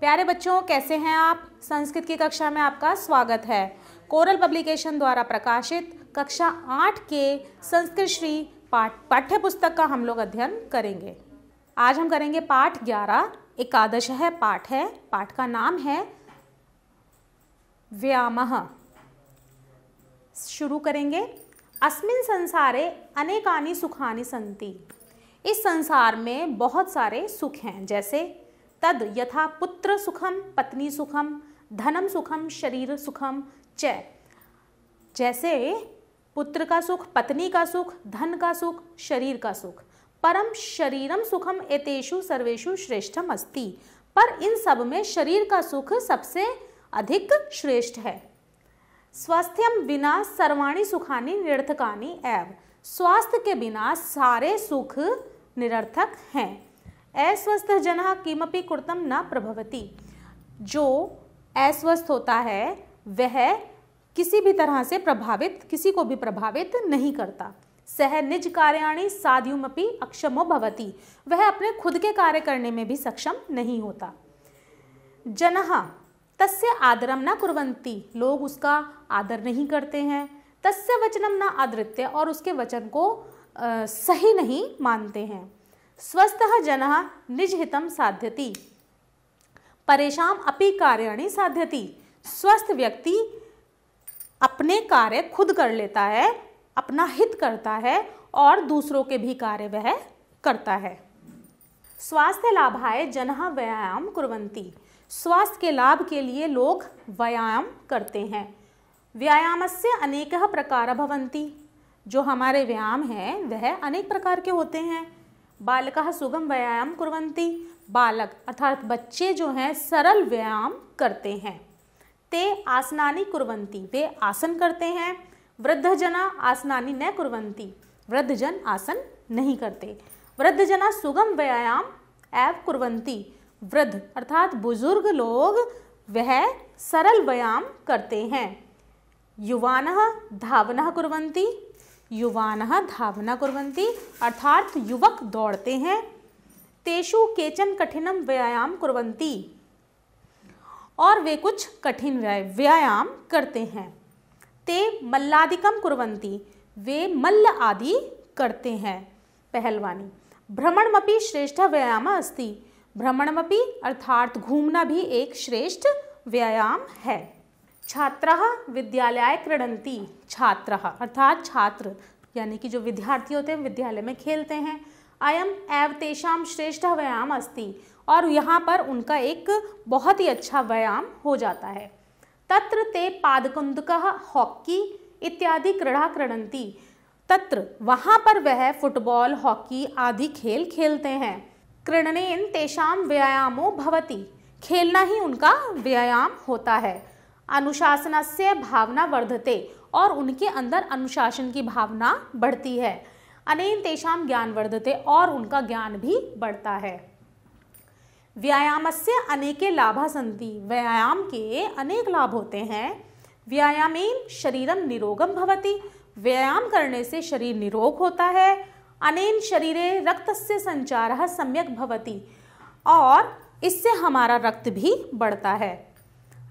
प्यारे बच्चों, कैसे हैं आप? संस्कृत की कक्षा में आपका स्वागत है। कोरल पब्लिकेशन द्वारा प्रकाशित कक्षा 8 के संस्कृत श्री पाठ्य पुस्तक का हम लोग अध्ययन करेंगे। आज हम करेंगे पाठ 11। एकादश है पाठ है। पाठ का नाम है व्यायामः। शुरू करेंगे। अस्मिन् संसारे अनेकानि सुखानि सन्ति। इस संसार में बहुत सारे सुख हैं, जैसे तद यथा पुत्र सुखम, पत्नी सुखम, धनम सुखम, शरीर सुखम च। जैसे पुत्र का सुख, पत्नी का सुख, धन का सुख, शरीर का सुख। परम शरीरम सुखम एतेषु सर्वेषु श्रेष्ठम अस्ति। पर इन सब में शरीर का सुख सबसे अधिक श्रेष्ठ है। स्वास्थ्यम विना सर्वाणि सुखानि निरर्थकानि एव। स्वास्थ्य के बिना सारे सुख निरर्थक हैं। अस्वस्थ जनः किमपि कृतं न प्रभवति। जो अस्वस्थ होता है वह किसी भी तरह से किसी को भी प्रभावित नहीं करता। सह निज कार्याणि साध्युमपि अक्षमो भवति। वह अपने खुद के कार्य करने में भी सक्षम नहीं होता। जनः तस्य आदरम न कुर्वन्ति। लोग उसका आदर नहीं करते हैं। तस्य वचनम न आदृत्य। और उसके वचन को सही नहीं मानते हैं। स्वस्थः जनः निज हितं साध्यति। परेशान अपि कार्याणि साध्यति। स्वस्थ व्यक्ति अपने कार्य खुद कर लेता है, अपना हित करता है और दूसरों के भी कार्य वह करता है। स्वास्थ्य लाभाय जनः व्यायाम कुर्वन्ति। स्वास्थ्य के लाभ के लिए लोग व्यायाम करते हैं। व्यायामस्य अनेकः प्रकारः भवन्ति। जो हमारे व्यायाम हैं वह अनेक प्रकार के होते हैं। बालकः सुगम व्यायाम कुर्वन्ति। बालक अर्थात बच्चे जो हैं सरल व्यायाम करते हैं। ते आसनानि कुर्वन्ति। वे आसन करते हैं। वृद्धजना आसनानि न कुर्वन्ति। वृद्धजन आसन नहीं करते। वृद्धजना सुगम व्यायाम एव कुर्वन्ति। वृद्ध अर्थात बुजुर्ग लोग वह सरल व्यायाम करते हैं। युवानः धावनः कुर्वन्ति। युवानः धावना कुर्वन्ति अर्थात युवक दौड़ते हैं। तेषु केचन कठिनम व्यायाम कुर्वन्ति। और वे कुछ कठिन व्यायाम करते हैं। ते मल्लादिकम कुर्वन्ति। वे मल्ल आदि करते हैं, पहलवानी। भ्रमणमपि श्रेष्ठ व्यायाम अस्ति। भ्रमणमपि अर्थात घूमना भी एक श्रेष्ठ व्यायाम है। छात्रः विद्यालयाय क्रीडन्ति। छात्रः अर्थात छात्र यानी कि जो विद्यार्थी होते हैं विद्यालय में खेलते हैं। अयम एव तेषां श्रेष्ठ व्यायाम अस्ति। और यहाँ पर उनका एक बहुत ही अच्छा व्यायाम हो जाता है। तत्र ते पादकुंदकः हॉकी इत्यादि क्रीड़ा क्रीडन्ति। तत्र वहाँ पर वह फुटबॉल, हॉकी आदि खेल खेलते हैं। क्रीडनेन तेषां व्यायामो भवति। खेलना ही उनका व्यायाम होता है। अनुशासनस्य भावना वर्धते। और उनके अंदर अनुशासन की भावना बढ़ती है। अनेन तेषां ज्ञान वर्धते। और उनका ज्ञान भी बढ़ता है। व्यायामस्य अनेके लाभा सन्ति। व्यायाम के अनेक लाभ होते हैं। व्यायामेन शरीरम निरोगम भवति। व्यायाम करने से शरीर निरोग होता है। अनेन शरीरे रक्तस्य संचारः सम्यक भवति। और इससे हमारा रक्त भी बढ़ता है।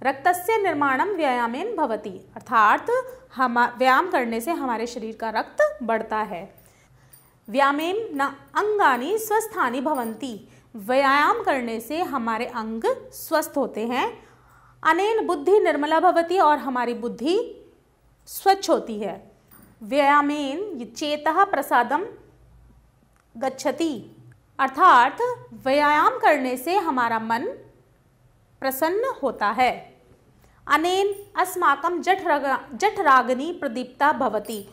रक्तस्य निर्माणम व्यायामेन भवति अर्थात हम व्यायाम करने से हमारे शरीर का रक्त बढ़ता है। व्यायामेन न अंगानि स्वस्थानि भवन्ति। व्यायाम करने से हमारे अंग स्वस्थ होते हैं। अनेन बुद्धि निर्मला भवति। और हमारी बुद्धि स्वच्छ होती है। व्यायामेन चेतः प्रसादम गच्छति अर्थात व्यायाम करने से हमारा मन प्रसन्न होता है। अनेन अस्माकं जठराग्नि प्रदीप्ता भवति।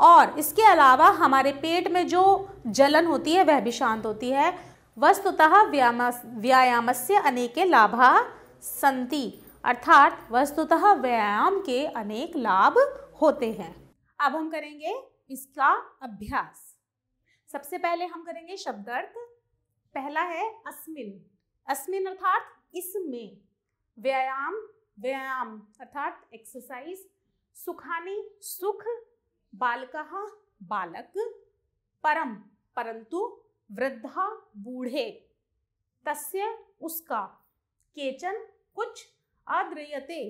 और इसके अलावा हमारे पेट में जो जलन होती है वह भी शांत होती है। वस्तुतः व्यायामस्य अनेके लाभाः सन्ति अर्थात वस्तुतः व्यायाम के अनेक लाभ होते हैं। अब हम करेंगे इसका अभ्यास। सबसे पहले हम करेंगे शब्दार्थ। पहला है अस्मिन्। अस्मिन् अर्थात इसमें। व्यायाम व्यायाम अर्थात एक्सरसाइज। सुखानि सुख। बालकः बालक। परम परंतु। वृद्धा बूढ़े। तस्य उसका। केचन कुछ, अद्रियते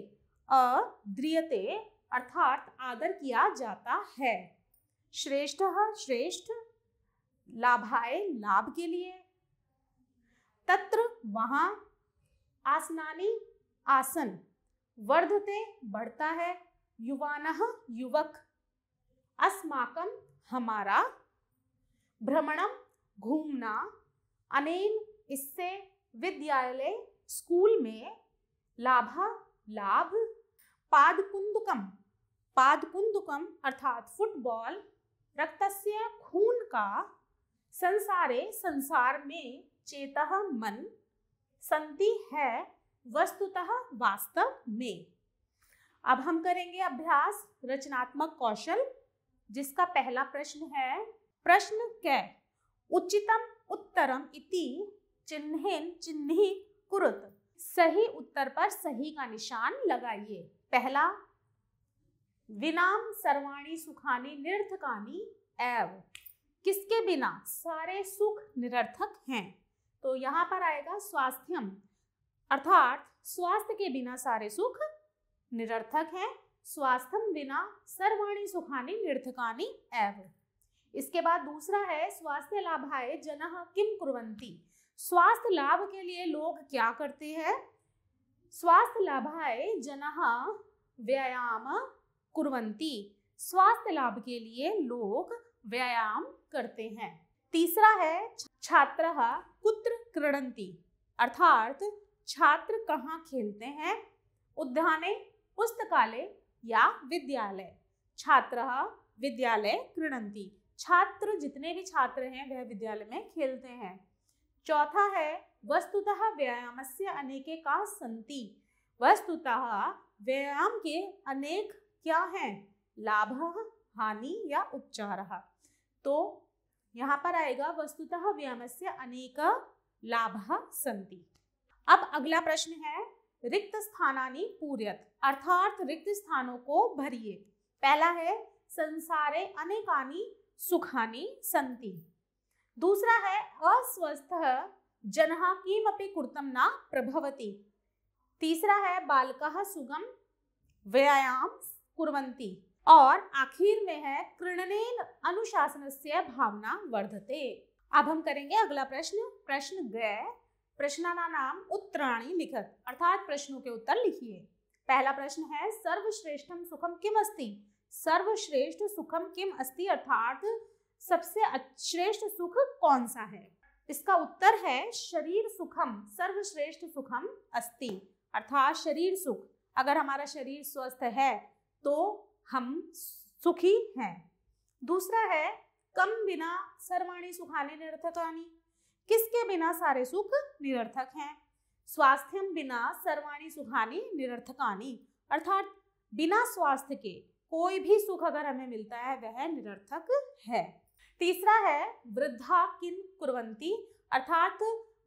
अर्थात आदर किया जाता है। श्रेष्ठः श्रेष्ठ, लाभाय लाभ के लिए, तत्र वहाँ, आसनानि आसन, वर्धते बढ़ता है, युवानः युवक, अस्माकं हमारा, भ्रमणम घूमना, अनेन इससे, विद्यालय स्कूल में, लाभा लाभ, पादपुंदुकम, पादपुंदुकम अर्थात फुटबॉल, रक्तस्य खून का, संसारे संसार में, चेतः मन, संति है वस्तुतः वास्तव में। अब हम करेंगे अभ्यास रचनात्मक कौशल, जिसका पहला प्रश्न है, प्रश्न कै उचितम उत्तरम इति चिन्हेन चिन्हि कुरुत। सही उत्तर पर सही का निशान लगाइए। पहला, विनाम सर्वाणि सुखानि निरर्थकानि एव, किसके बिना सारे सुख निरर्थक हैं। तो यहाँ पर आएगा स्वास्थ्यम, अर्थात स्वास्थ्य के बिना सारे सुख निरर्थक हैं। स्वास्थ्यम बिना सर्वाणि सुखानि निरर्थकानि एव। इसके बाद दूसरा है, स्वास्थ्य लाभाय जनः किम कुर्वन्ति। स्वास्थ्य लाभ के लिए लोग क्या करते हैं। स्वास्थ्य लाभाय जनः व्यायाम कुर्वन्ति, स्वास्थ्य लाभ के लिए लोग व्यायाम करते हैं। तीसरा है, छात्रः कुत्र क्रीडन्ति, अर्थात छात्र कहाँ खेलते हैं। उद्याने, पुस्तकालय या विद्यालय। छात्रः विद्यालय क्रीडन्ति, छात्र जितने भी छात्र हैं वह विद्यालय में खेलते हैं। चौथा है, वस्तुतः व्यायामस्य अनेके का सन्ति, वस्तुतः व्यायाम के अनेक क्या हैं, लाभः, हानि या उपचारः। तो यहाँ पर आएगा वस्तुतः व्यायामस्य अनेक लाभः सन्ति। अब अगला प्रश्न है, रिक्त स्थानानि पूरयत, अर्थात रिक्त स्थानों को भरिए। पहला है, संसारे अनेकानि सुखानि सन्ति। दूसरा है, अस्वस्थः जनः किमपि कृतं न प्रभवति। तीसरा है, बालकः सुगम व्यायाम कुर्वन्ति। और आखिर में है, क्रीडनेन अनुशासनस्य भावना वर्धते। अब हम करेंगे अगला प्रश्न, प्रश्न ग प्रश्नानाम उत्तराणि लिखत, अर्थात प्रश्नों के उत्तर लिखिए। पहला प्रश्न है, सर्वश्रेष्ठम सुखम किम अस्ति। सर्वश्रेष्ठ सुखम किम अस्ति, अर्थात सबसे श्रेष्ठ सुख कौन सा है। इसका उत्तर है, शरीर सुखम सर्वश्रेष्ठ सुखम अस्ति, अर्थात शरीर सुख। अगर हमारा शरीर स्वस्थ है तो हम सुखी हैं। दूसरा है, कम बिना सर्वाणि सुखानि निरर्थकानि, किसके बिना सारे सुख निरर्थक हैं। स्वास्थ्यम बिना सर्वाणि सुखानि निरर्थकानि, अर्थात बिना स्वास्थ्य के कोई भी सुख अगर हमें मिलता है वह निरर्थक है। तीसरा है, वृद्धा किन कुर्वन्ति, अर्थात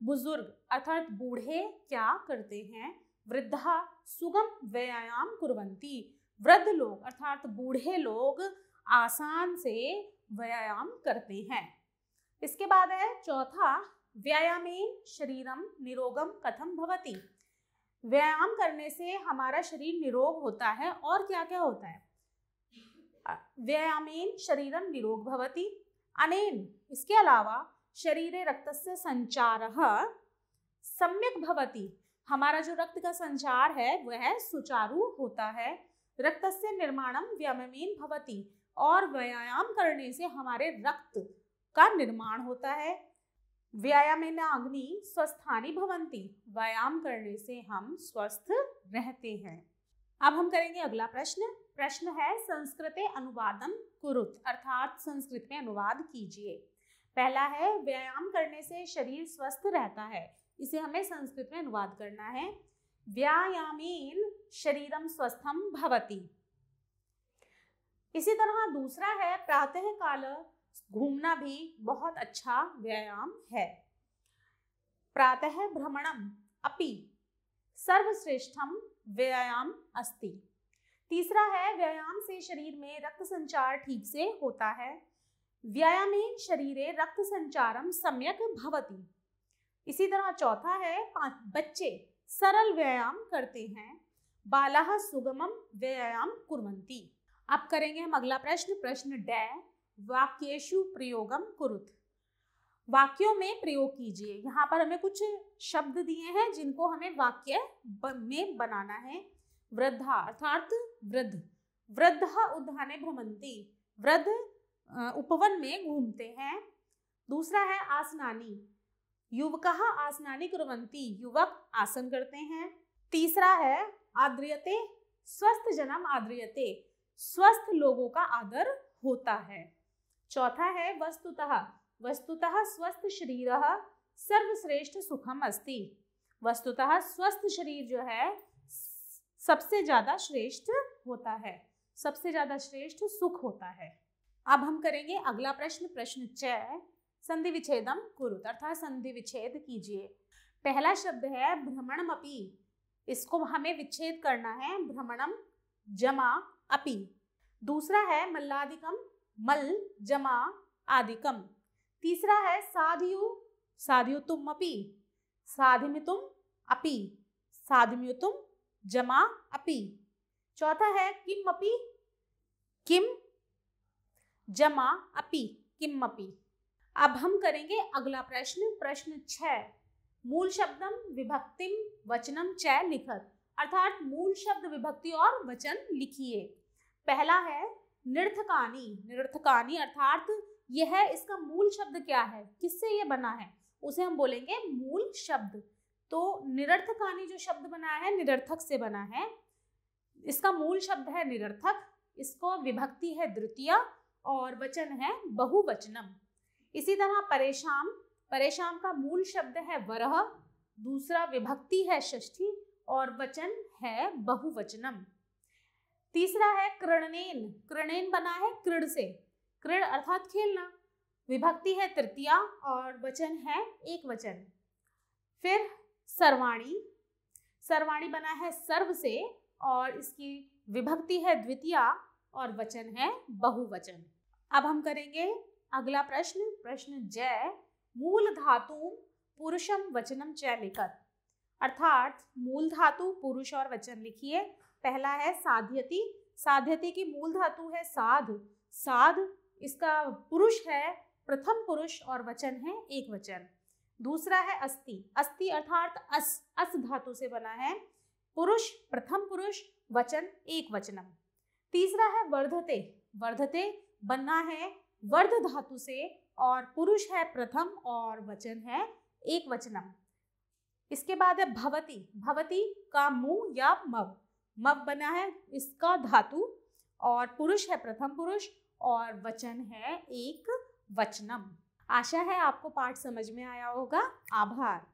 बुजुर्ग अर्थात बूढ़े क्या करते हैं। वृद्धा सुगम व्यायाम कुर्वन्ति, वृद्ध लोग अर्थात बूढ़े लोग आसान से व्यायाम करते हैं। इसके बाद है चौथा, व्यायामेन शरीरम निरोगम कथम भवति। व्यायाम करने से हमारा शरीर निरोग होता है और क्या क्या होता है। व्यायामेन शरीरम निरोग भवति, अनेन इसके अलावा शरीरे रक्तस्य संचारः सम्यक् भवति, हमारा जो रक्त का संचार है वह सुचारू होता है। रक्तस्य निर्माणम व्यायामेन भवति, और व्यायाम करने से हमारे रक्त का निर्माण होता है। व्यायामेन अग्नि स्वस्थानि भवन्ति, व्यायाम करने से हम स्वस्थ रहते हैं। अब हम करेंगे अगला प्रश्न, प्रश्न है संस्कृते अनुवादम कुरुत, अर्थात संस्कृत में अनुवाद कीजिए। पहला है, व्यायाम करने से शरीर स्वस्थ रहता है, इसे हमें संस्कृत में अनुवाद करना है। व्यायामेन शरीरम स्वस्थम भवति। इसी तरह दूसरा है, प्रातः काल घूमना भी बहुत अच्छा व्यायाम है। प्रातः भ्रमणम अपि सर्वश्रेष्ठम व्यायाम अस्ति। तीसरा है, व्यायाम से शरीर में रक्त संचार ठीक से होता है। व्यायामेन शरीरे रक्त संचारम सम्यक भवति। इसी तरह चौथा है, बच्चे सरल व्यायाम करते हैं। बालाः सुगमं व्यायाम कुर्वन्ति। अब करेंगे हम अगला प्रश्न, प्रश्न डै वाक्येषु प्रयोगम कुरुत। वाक्यों में प्रयोग कीजिए। यहाँ पर हमें कुछ शब्द दिए हैं जिनको हमें वाक्य में बनाना है। वृद्धा अर्थात वृद्ध, वृद्धः उद्याने भ्रमन्ति, वृद्ध उपवन में घूमते हैं। दूसरा है आसनानि, युवकः आसनानि कुर्वन्ति, युवक आसन करते हैं। तीसरा है आद्रियते, स्वस्थ जनम आद्रियते, स्वस्थ लोगों का आदर होता है। चौथा है वस्तुतः, वस्तुतः स्वस्थ शरीरः सर्वश्रेष्ठ सुखम अस्ति, वस्तुतः स्वस्थ शरीर जो है सबसे ज्यादा श्रेष्ठ होता है, सबसे ज्यादा श्रेष्ठ सुख होता है। अब हम करेंगे अगला प्रश्न, प्रश्न 6 संधि विच्छेदम कुरुत अर्थात संधि विच्छेद कीजिए। पहला शब्द है भ्रमणमपि, इसको हमें विच्छेद करना है, भ्रमणम जमा अपि। दूसरा है मल्लादिकम, मल जमा आदिकम। तीसरा है साधियु, साधियुतुम अपि, साधिमितुम अपि, साधिम्युतुम जमा अपि। चौथा है किम अपि, किम जमा अपि, किम अपि। अब हम करेंगे अगला प्रश्न, प्रश्न 6 मूल शब्दम विभक्तिम वचनम च लिखत अर्थात मूल शब्द विभक्ति और वचन लिखिए। पहला है निरर्थकानि, निरर्थकानि अर्थात यह है, इसका मूल शब्द क्या है, किससे ये बना है, उसे हम बोलेंगे मूल शब्द। तो निरर्थकानि जो शब्द बना है निरर्थक से बना है, इसका मूल शब्द है निरर्थक, इसको विभक्ति है द्वितीय और वचन है बहुवचनम। इसी तरह परेशान, परेशान का मूल शब्द है वरह, दूसरा विभक्ति है षष्ठी और वचन है बहुवचनम। तीसरा है कृणनेन, कृणेन बना है कृण से, कृण अर्थात खेलना, विभक्ति है तृतीया और वचन है एक वचन। फिर सर्वाणी, सर्वाणी बना है सर्व से और इसकी विभक्ति है द्वितीया और वचन है बहुवचन। अब हम करेंगे अगला प्रश्न, प्रश्न जय मूल धातु पुरुषम वचनम च लिखत अर्थात मूल धातु पुरुष और वचन लिखिए। पहला है साध्यति, साध्यति की मूल धातु है साध, साध इसका पुरुष है प्रथम पुरुष और वचन है एक वचन। दूसरा है अस्ति, अस्ति अर्थात अस, अस धातु से बना है, पुरुष प्रथम पुरुष वचन एक वचनम। तीसरा है वर्धते, वर्धते बना है वर्ध धातु से और पुरुष है प्रथम और वचन है एक वचनम। इसके बाद है भवति, भवति का मुंह या मव, मव बना है इसका धातु और पुरुष है प्रथम पुरुष और वचन है एक वचनम। आशा है आपको पाठ समझ में आया होगा। आभार।